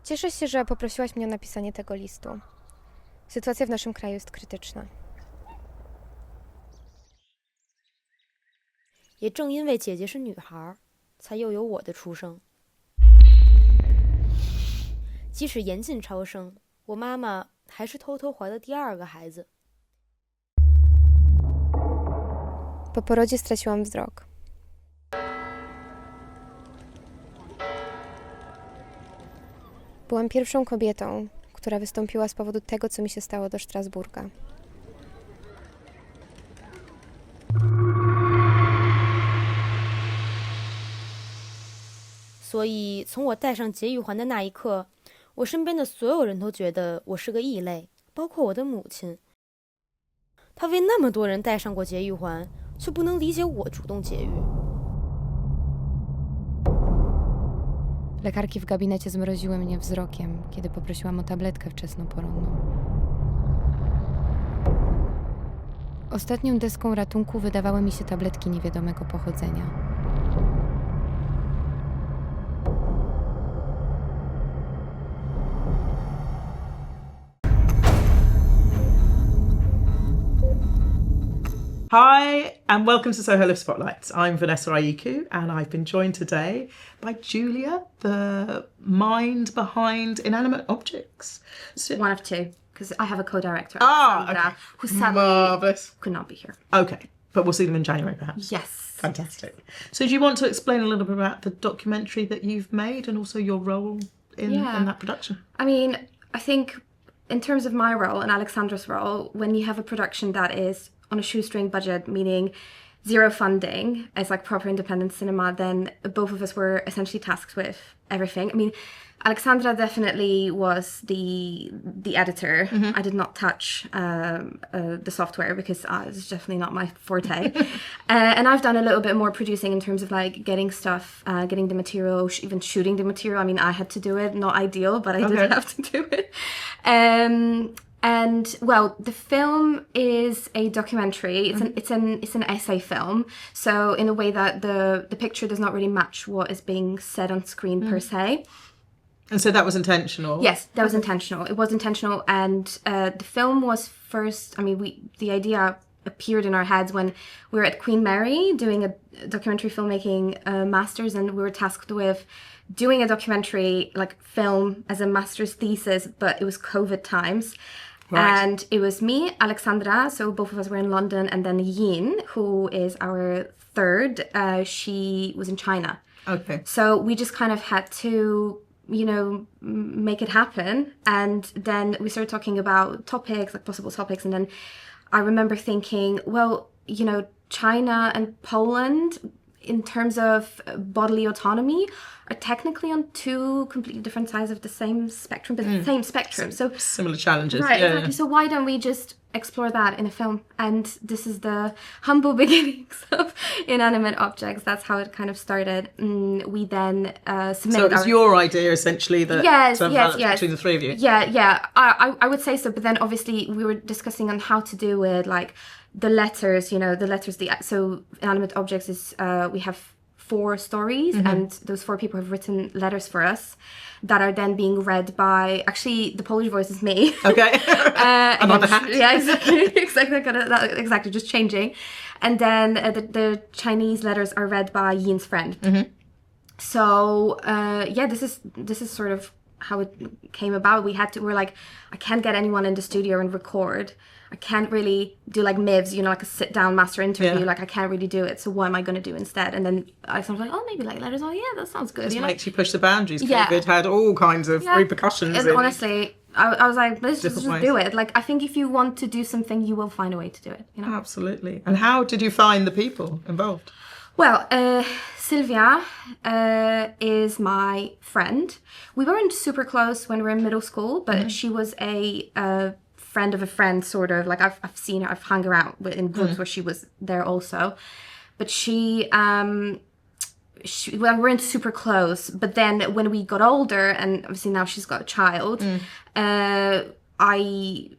Cieszę się, że poprosiłaś mnie o napisanie tego listu. Sytuacja w naszym kraju jest krytyczna. 也正因为姐姐是女孩，才又有我的出生。即使严禁超生，我妈妈还是偷偷怀了第二个孩子。 Po porodzie straciłam wzrok. Byłam pierwszą kobietą, która wystąpiła z powodu tego, co mi się stało do Strasburga. 所以从我戴上节育环的那一刻，我身边的所有人都觉得我是个异类，包括我的母亲。她为那么多人戴上过节育环，却不能理解我主动节育。 Lekarki w gabinecie zmroziły mnie wzrokiem, kiedy poprosiłam o tabletkę wczesnoporonną. Ostatnią deską ratunku wydawały mi się tabletki niewiadomego pochodzenia. Hi, and welcome to Soho Live Spotlights. I'm Vanessa Ayiku, and I've been joined today by Julia, the mind behind Inanimate Objects. One of two, because I have a co-director, okay. who sadly Marvellous. could not be here. Okay, but we'll see them in January, perhaps. Yes. Fantastic. So do you want to explain a little bit about the documentary that you've made and also your role in that production? I mean, I think in terms of my role and Alexandra's role, when you have a production that is on a shoestring budget, meaning zero funding, as like proper independent cinema, then both of us were essentially tasked with everything. I mean, Alexandra definitely was the editor. I did not touch the software because it's definitely not my forte. And I've done a little bit more producing in terms of like getting stuff, getting the material, even shooting the material. I mean, I had to do it. Not ideal, but I did have to do it. And well, the film is a documentary. It's an essay film. So in a way that the picture does not really match what is being said on screen per se. And so that was intentional? Yes, that was intentional. It was intentional, and the film was first. I mean, the idea appeared in our heads when we were at Queen Mary doing a documentary filmmaking masters, and we were tasked with doing a documentary like film as a master's thesis, but it was COVID times. Right. And it was me, Alexandra, so both of us were in London, and then Yin, who is our third, she was in China. Okay. So we just kind of had to, you know, make it happen. And then we started talking about topics, like possible topics. And then I remember thinking, well, you know, China and Poland, in terms of bodily autonomy, are technically on two completely different sides of the same spectrum, but the same spectrum. So similar challenges. Right, yeah. exactly. So why don't we just explore that in a film? And this is the humble beginnings of Inanimate Objects. That's how it kind of started. We then submitted. So it was your idea, essentially, that yes, between the three of you. Yeah. I would say so. But then obviously we were discussing on how to do it, like the letters. You know, the letters. So Inanimate Objects is we have 4 stories, and those 4 people have written letters for us that are then being read by, actually the Polish voice is me. Okay. Another hat. Yeah, exactly, just changing. And then the Chinese letters are read by Yin's friend. So this is sort of how it came about. We're like, I can't get anyone in the studio and record. I can't really do like MIVs, you know, like a sit-down master interview. Yeah. Like, I can't really do it. So what am I going to do instead? And then I was like, oh, maybe like letters. Oh, yeah, that sounds good. This you know? makes you push the boundaries. Yeah. COVID had all kinds of repercussions. And honestly, I was like, let's just ways. do it. Like, I think if you want to do something, you will find a way to do it, you know? Absolutely. And how did you find the people involved? Well, Sylvia is my friend. We weren't super close when we were in middle school, but she was a friend of a friend, sort of. Like, I've seen her, I've hung around in groups where she was there also. But we weren't super close. But then when we got older, and obviously now she's got a child, I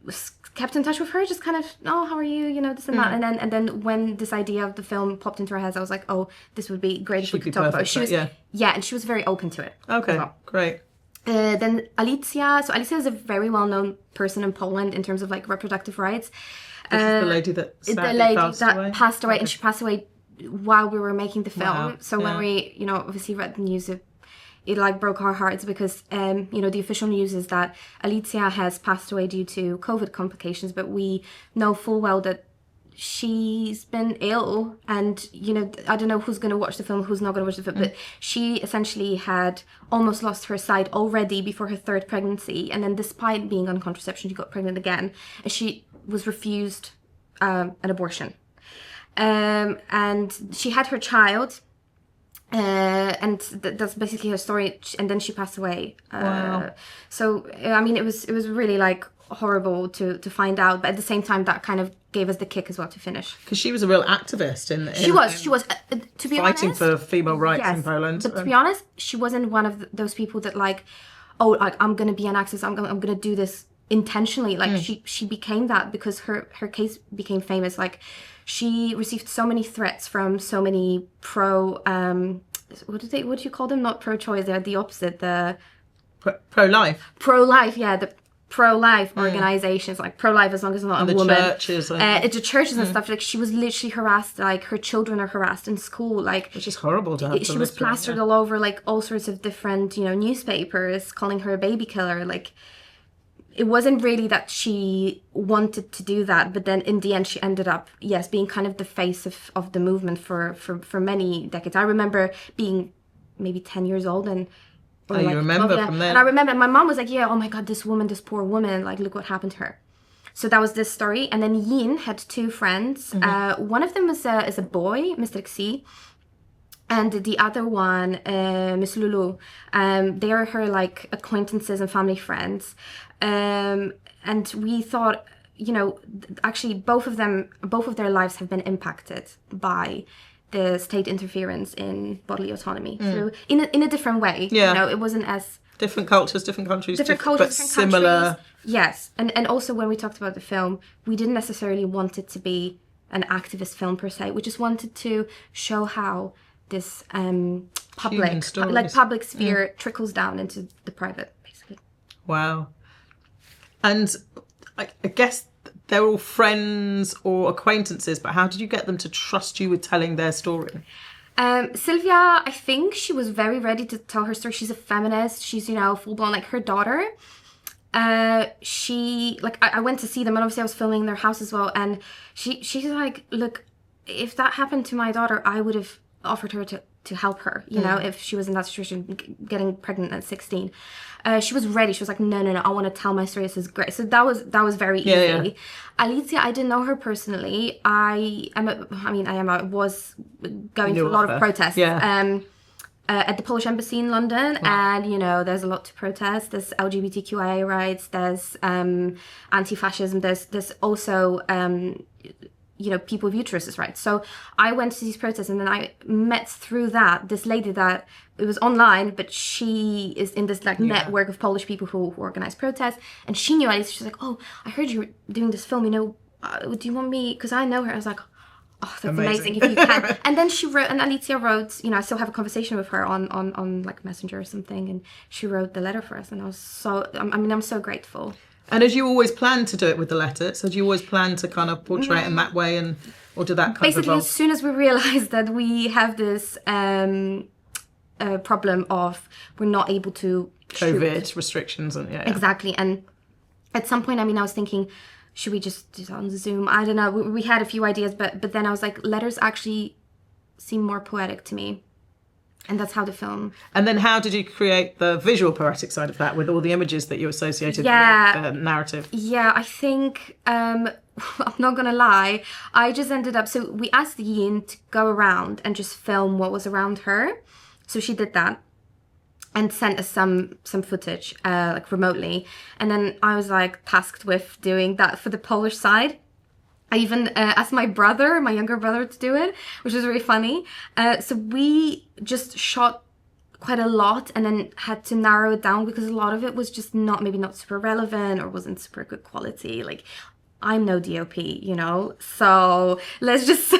kept in touch with her, just kind of, oh, how are you, you know, this and that. And then when this idea of the film popped into her head, I was like, oh, this would be great if we could talk about it. She was, and she was very open to it. Okay, great. Then Alicja. So Alicja is a very well-known person in Poland in terms of like reproductive rights. This is the lady that sadly passed away, and she passed away while we were making the film. Wow. So when we, obviously read the news, it like broke our hearts because, the official news is that Alicja has passed away due to COVID complications, but we know full well that she's been ill, and I don't know who's going to watch the film, who's not going to watch the film, but she essentially had almost lost her sight already before her third pregnancy, and then despite being on contraception, she got pregnant again, and she was refused an abortion, and she had her child, and that's basically her story, and then she passed away. Wow. So I mean, it was really like horrible to find out, but at the same time that kind of gave us the kick as well to finish, because she was a real activist in she was to be fighting honest, for female rights yes, in Poland. but to be honest, she wasn't one of those people that like, oh, like I'm gonna be an activist, I'm gonna do this intentionally. Like she became that because her case became famous. Like she received so many threats from so many what do you call them, not pro-choice, they're the opposite, the pro-life, yeah, the pro-life organizations, like pro-life as long as it's not and a the woman. churches and The churches and stuff. Like she was literally harassed. Like her children are harassed in school. Like which is horrible to have to she was live through, plastered all over like all sorts of different newspapers calling her a baby killer. Like it wasn't really that she wanted to do that, but then in the end she ended up being kind of the face of the movement for many decades. I remember being maybe 10 years old and you remember 12, from then. And I remember my mom was like, oh my god, this poor woman, like look what happened to her. So that was this story. And then Yin had two friends. One of them is a boy, Mr. Xi, and the other one, Miss Lulu. They are her like acquaintances and family friends. And we thought, actually both of their lives have been impacted by the state interference in bodily autonomy through in a different way. Yeah. It wasn't as different cultures, different countries, but similar. Countries. Yes, and also when we talked about the film, we didn't necessarily want it to be an activist film per se. We just wanted to show how this public sphere trickles down into the private, basically. Wow. And I guess they're all friends or acquaintances, but how did you get them to trust you with telling their story? Sylvia, I think she was very ready to tell her story. She's a feminist. She's, full blown, like her daughter. She, like, I went to see them, and obviously I was filming in their house as well. And she's like, look, if that happened to my daughter, I would have offered her to help her, if she was in that situation, getting pregnant at 16. She was ready. She was like, no, I want to tell my story. This is great. So that was very easy. Yeah. Alicja, I didn't know her personally. I was going through a lot of protests. Yeah. At the Polish embassy in London, wow. And there's a lot to protest. There's LGBTQIA rights. There's anti-fascism. There's also people with uteruses, right? So I went to these protests, and then I met through that this lady that it was online, but she is in this network of Polish people who organize protests, and she knew Alicia. She's like, oh, I heard you were doing this film. Do you want me? Because I know her. I was like, oh, that's amazing if you can. And then she wrote, and Alicja wrote. I still have a conversation with her on like Messenger or something, and she wrote the letter for us, and I was so. I'm so grateful. And as you always planned to do it with the letter, so do you always plan to kind of portray it in that way, or did that kind basically of as soon as we realized that we have this problem of we're not able to COVID restrictions and exactly, and at some point, I was thinking, should we just do it on Zoom? I don't know. We had a few ideas, but then I was like, letters actually seem more poetic to me. And that's how the film... And then how did you create the visual poetic side of that with all the images that you associated with the narrative? Yeah, I think, I'm not going to lie, I just ended up... So we asked Yin to go around and just film what was around her. So she did that and sent us some footage, like remotely. And then I was like tasked with doing that for the Polish side. I even asked my younger brother, to do it, which was really funny. So we just shot quite a lot and then had to narrow it down because a lot of it was just not super relevant or wasn't super good quality. Like, I'm no DOP, so let's just say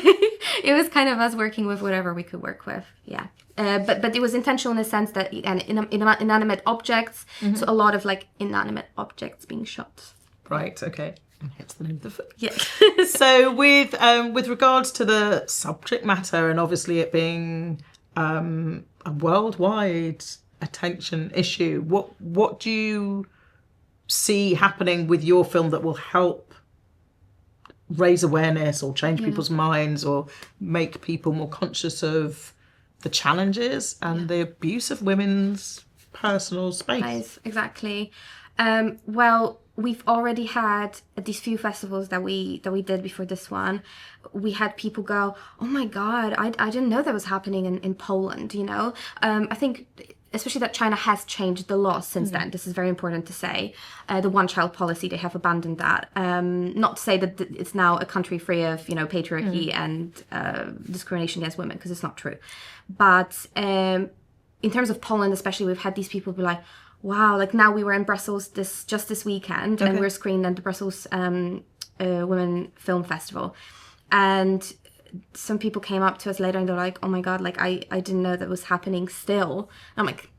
it was kind of us working with whatever we could work with. Yeah. But it was intentional in the sense that inanimate objects, so a lot of like inanimate objects being shot. Right, okay. And hence the name of the film. Yeah. So with regards to the subject matter and obviously it being a worldwide attention issue, what do you see happening with your film that will help raise awareness or change people's minds or make people more conscious of the challenges and the abuse of women's personal space? Exactly. Well, we've already had at these few festivals that we did before this one, we had people go, oh my God, I didn't know that was happening in Poland, you know? I think especially that China has changed the law since then. This is very important to say. The one-child policy, they have abandoned that. Not to say that it's now a country free of, you know, patriarchy and discrimination against women, because it's not true. But in terms of Poland especially, we've had these people be like, wow, like now we were in Brussels just this weekend and we're screened at the Brussels Women Film Festival. And some people came up to us later and they're like, oh my God, like I didn't know that was happening still. And I'm like,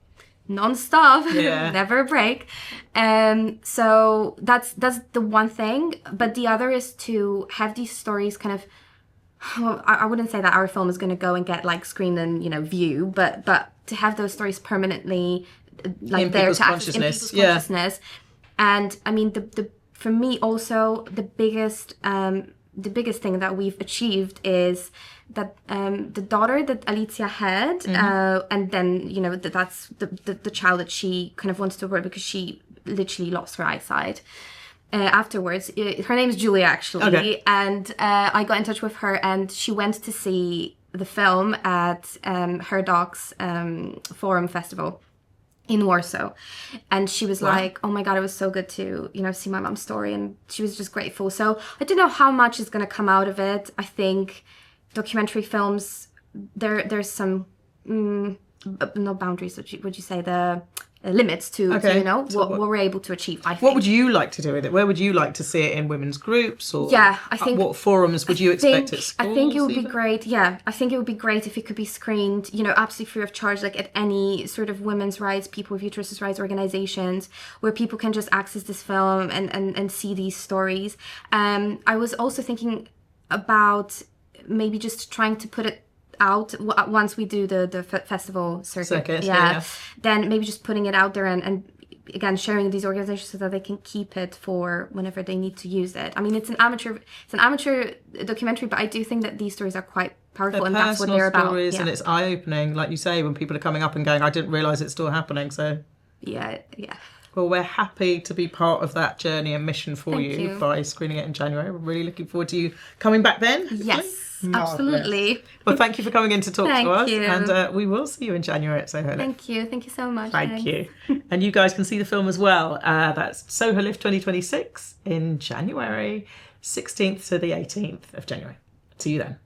non-stop, never a break. So that's the one thing. But the other is to have these stories kind of, well, I wouldn't say that our film is going to go and get like screened and, you know, view, but to have those stories permanently like there to access in people's consciousness. And I mean, the for me also the biggest thing that we've achieved is that the daughter that Alicia had, and then, you know, that's the child that she kind of wants to work because she literally lost her eyesight. Afterwards, her name is Julia actually, and I got in touch with her and she went to see the film at Her Dog's Forum Festival in Warsaw, and she was like, oh my God, it was so good to, you know, see my mom's story, and she was just grateful. So I don't know how much is going to come out of it. I think documentary films, there's some no boundaries, would you say, the limits to you know what we're able to achieve. I think. What would you like to do with it? Where would you like to see it in women's groups, or I think what forums would you expect at schools? I think it would be great. Yeah, I think it would be great if it could be screened, you know, absolutely free of charge, like at any sort of women's rights, people with uterus rights organizations, where people can just access this film and see these stories. I was also thinking about maybe just trying to put it out once we do the festival circuit. Then maybe just putting it out there and again sharing these organizations so that they can keep it for whenever they need to use it. I mean, it's an amateur documentary, but I do think that these stories are quite powerful, and that's what they're about. And it's eye-opening, like you say, when people are coming up and going, I didn't realize it's still happening. So yeah. Well, we're happy to be part of that journey and mission for you by screening it in January. We're really looking forward to you coming back then. Yes. Absolutely. Well, thank you for coming in to talk to us. You. And we will see you in January at Soho Lift. Thank you. Thank you so much. Thank you. And you guys can see the film as well. That's Soho Lift 2026 in January, 16th to the 18th of January. See you then.